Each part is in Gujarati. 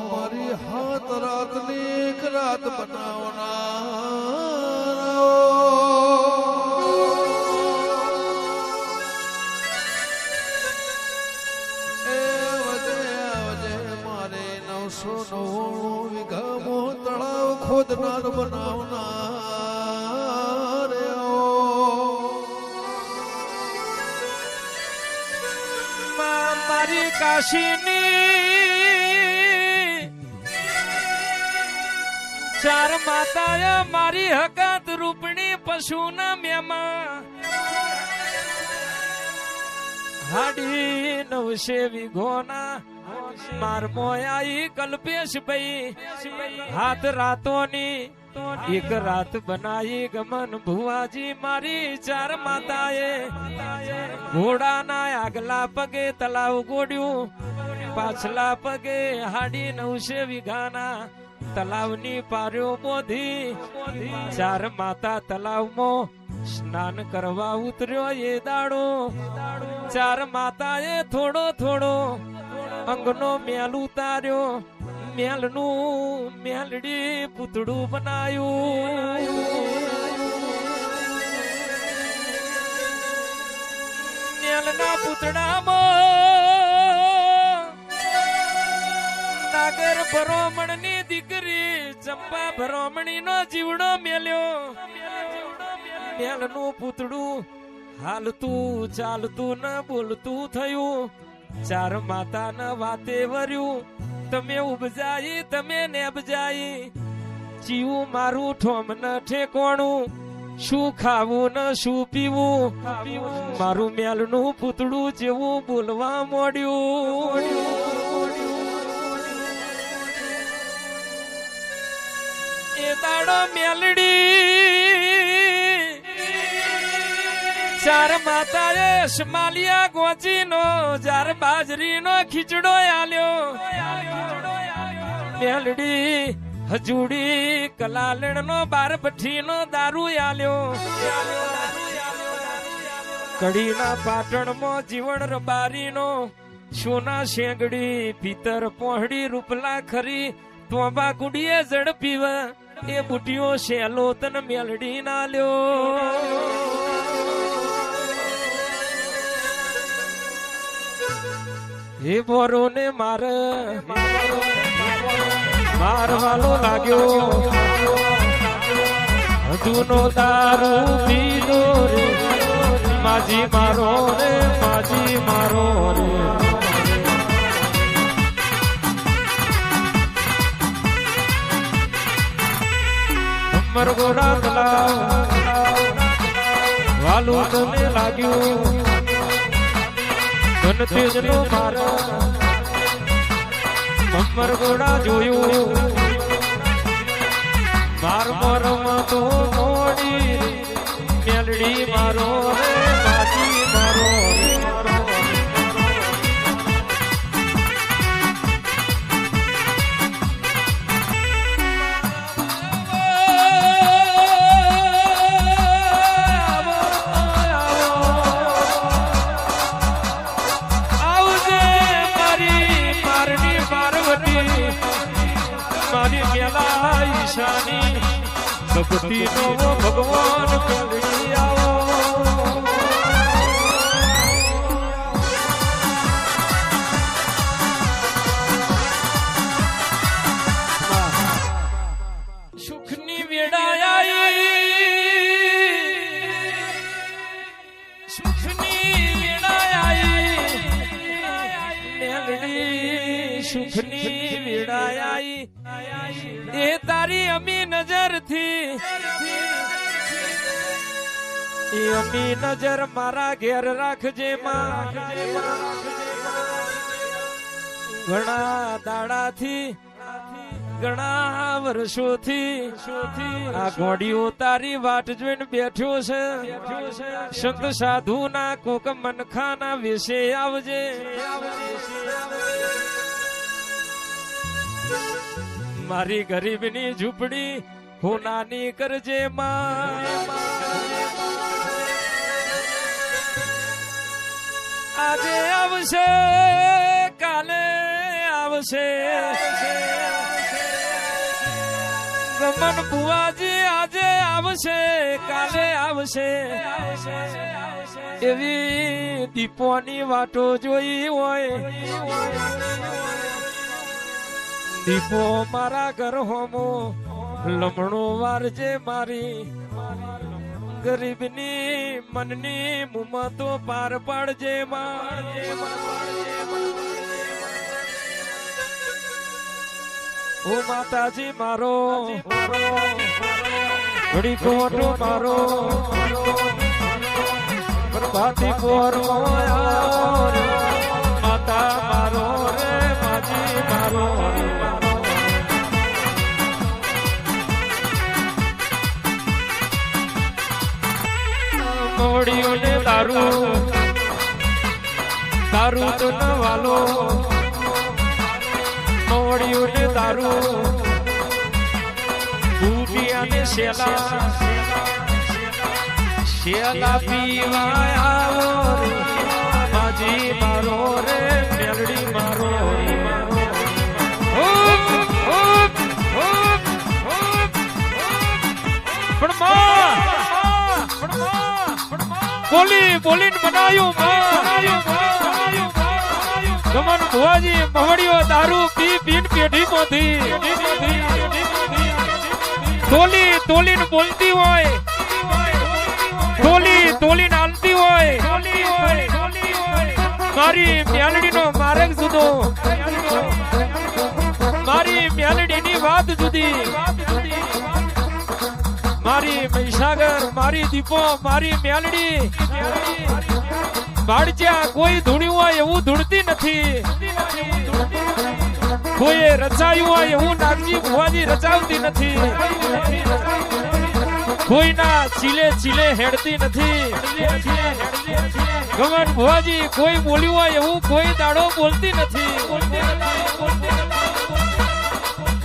મારી હાથ રાતની એક રાત બનાવનાર એ વજે મારે 999 વીઘામો તળાવ ખોદનાર બનાવનાર મારી કાશીની ચાર માતાએ મારી હકાત રૂપણી પશુના મેમાં હાડી 900 વીઘોના માર મોયાઈ કલ્પેશ ભાઈ હાથ રાતોની એક રાત બનાવી ગમન ભુવાજી મારી ચાર માતાએ ઘોડાના આગલા પગે તલાવ ગોડ્યું પાછલા પગે હાડી 900 વીઘાના તલાવની પાર્યો બોધી ચાર માતા તલાવમાં સ્નાન કરવા ઉતર્યો એ દાડો ચાર માતાએ થોડો થોડો અંગનો મેલ ઉતાર્યો મેલનું મેલડી પૂતળું બનાયું મેલના પૂતળામાં નાગર ભરોમણની દીકરી ચંપા ભરોમણીનો જીવડો મેલ્યો મેલનું પૂતળું હાલતું ચાલતું ન બોલતું થયું ચાર માતાના વાતે વર્યું તમે ઉપજાઈ તમે નેબજાઈ જીવું મારું ઠોમ ન ઠેકોણું શું ખાવું ન શું પીવું મારું મેલનું પૂતળું જેવું બોલવા મોડ્યું એ દાડો મેલડી ચાર માતાએ સ્માલિયા ગોચીનો ચાર બાજરીનો ખીચડો આલ્યો મેલડી હજુડી કલાલણનો 12 ભઠ્ઠીનો દારૂ આલ્યો કડીના પાટણમાં જીવણ રબારીનો સોના શેંગડી પિતર પોહડી રૂપલા ખરી તોબા ગુડીએ ઝડપીવ એ બુટીઓ શેલો તન મેલડી ના લ્યો હે બોરો ને મારવાલો લાગ્યો હજુનો દારૂ પીધો રે માજી મારો રે માજી મારો રે મરગોરા તલાવ વાલું તને લાગ્યું ધન તેજનો મારા મમ્મર ગોડા જોયું માર મોરમાં તો મોડી મેલડી મારો રે માજી મારો ભક્તિ નો ભગવાન કરી આવો સુખની વેડાઈ સુખની વેડાઈ સુખની વેડાઈ એ તારી અમી નજર થી એ અમી નજર મારા ઘેર રાખજે માં ઘણા દાડાથી ઘણા વર્ષોથી આ ઘોડીઓ તારી વાટ જોઈને બેઠ્યો છે સંત સાધુ ના કોક મનખાના વિશે આવજે મારી ગરીબની ઝૂંપડી હું નાની કરજે માં આજે આવશે કાલે આવશે ગમન બુવાજી આજે આવશે કાલે આવશે એવી દીપોની વાતો જોઈ હોય દીપો મારા ઘર હોમો લમણો વારજે મારી ગરીબની મનની મુમતો પાર પાડજે ઓ માતાજી મારો ઘડી કોટો મારો પ્રભાતી પોર માતા મારો રે માજી મારો મોડીઓને દારૂ દારૂ તો ન વાલો મોડીઓને દારૂ બુટિયાને શેલા શેલા પીવા આવો માજી મારો રે મેલડી મારો બોલી બોલીને બનાયું ગમન ભુવાજી મહડીઓ દારૂ પી પીન પેઢી માંથી તોલી તોલીને બોલતી હોય તોલીને હાલતી હોય મારી મ્યાલડીનો માર્ગ જુદો મારી મ્યાલડીની વાત જુદી મારી મહીસાગર મારી દીપો મારી મ્યાલડી બાળચ્યા કોઈ ધૂણ્યું હોય એવું ધૂણતી નથી કોઈ રચાયું હોય એવું નાગજી ભુવાજી રચાવતી નથી કોઈના ચીલે ચીલે હેડતી નથી ગમન ભુવાજી કોઈ બોલ્યું હોય એવું કોઈ દાડો બોલતી નથી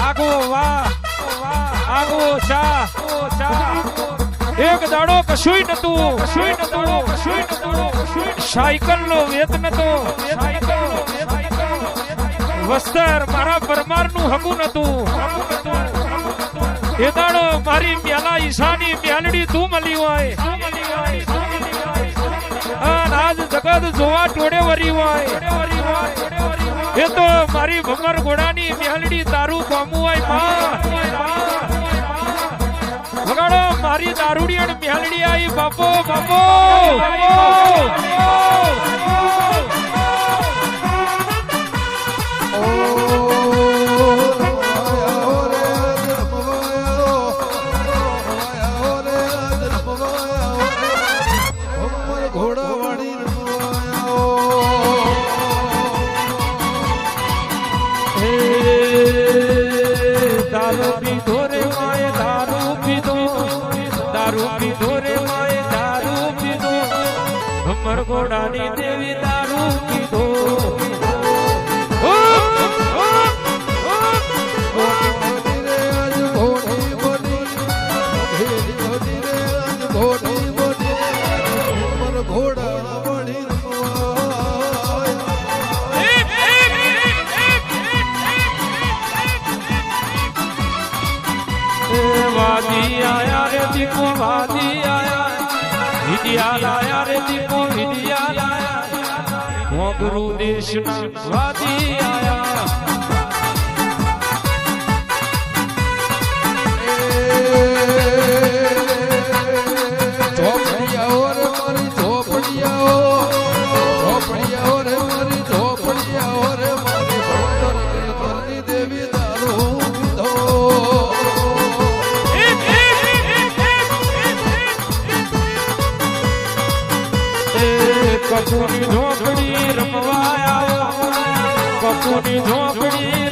આગો વાહ આગો ચા એક દાડો કશુંય નતું સાયકલ નો વેત નતો વસ્તર મારા પરમાર નું હકું નતું એ દાડો મારી પ્યાલા ઈશાની મ્યાલડી તું મળી હોય આજ જગત જોવા ટોડે વરી હોય એ તો મારી ભમર ઘોડાની મ્યાલડી તારું પામું હોય વગાડો મારી દારૂડી અને મ્યાલડી આવી બાપો દારૂ પીધો રે માએ દારૂ પીધો રે માએ દારૂ પીધો ભમર ઘોડાની દેવી દારૂ પીધો વાદી આયા રે દીપો વાદી આયા વિદ્યા લાયા રે દીપો વિદ્યા લાયા ગુરુ દેશના વાદી આયા ઝોપડિયાઓ રે મારી ઝોપડિયાઓ રે મારી ઝોપડિયાઓ રે મારી ભણતરની દેવી દારૂ પીધો કપૂરની ઝોપડી રમવા આવો કપૂરની ઝોપડી